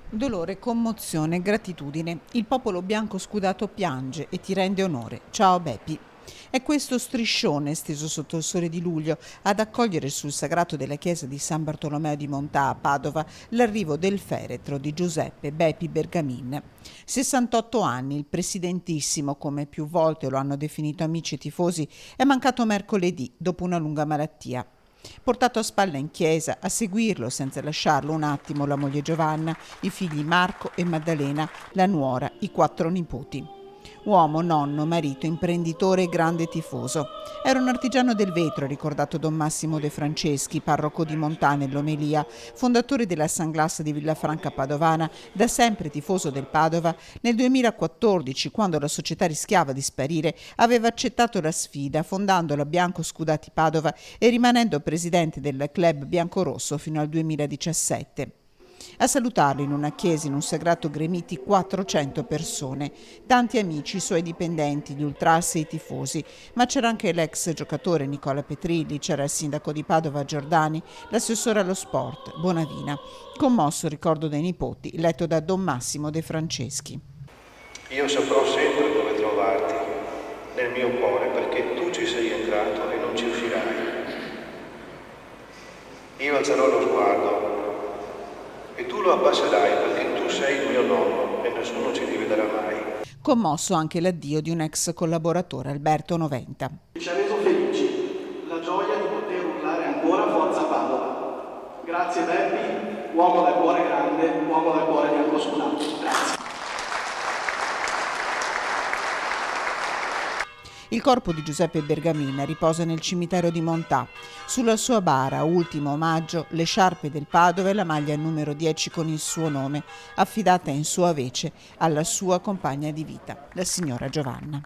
Dolore, commozione, gratitudine. Il popolo bianco scudato piange e ti rende onore. Ciao Beppi. È questo striscione steso sotto il sole di luglio ad accogliere sul sagrato della chiesa di San Bartolomeo di Montà a Padova l'arrivo del feretro di Giuseppe Beppi Bergamin. 68 anni, il presidentissimo, come più volte lo hanno definito amici e tifosi, è mancato mercoledì dopo una lunga malattia. Portato a spalla in chiesa, a seguirlo senza lasciarlo un attimo la moglie Giovanna, i figli Marco e Maddalena, la nuora, i 4 nipoti. Uomo, nonno, marito, imprenditore e grande tifoso. Era un artigiano del vetro, ricordato Don Massimo De Franceschi, parroco di Montà nell'omelia, fondatore della Sanglas di Villafranca Padovana, da sempre tifoso del Padova. Nel 2014, quando la società rischiava di sparire, aveva accettato la sfida, fondando la Bianco Scudati Padova e rimanendo presidente del club biancorosso fino al 2017. A salutarlo in una chiesa, in un sagrato gremiti 400 persone, tanti amici, i suoi dipendenti, gli ultras e i tifosi, ma c'era anche l'ex giocatore Nicola Petrilli, c'era il sindaco di Padova Giordani, l'assessore allo sport Bonavina. Commosso ricordo dei nipoti, letto da Don Massimo De Franceschi. Io saprò sempre dove trovarti, nel mio cuore, perché tu ci sei entrato e non ci uscirai. Io alzerò lo sguardo e tu lo abbasserai perché tu sei il mio nonno e nessuno ci dividerà mai. Commosso anche l'addio di un ex collaboratore, Alberto Noventa. Ci ha reso felici la gioia di poter urlare ancora Forza Padova. Grazie Beppi, uomo dal cuore grande, uomo dal cuore biancoscurato. Grazie. Il corpo di Giuseppe Bergamin riposa nel cimitero di Montà. Sulla sua bara, ultimo omaggio, le sciarpe del Padova e la maglia numero 10 con il suo nome, affidata in sua vece alla sua compagna di vita, la signora Giovanna.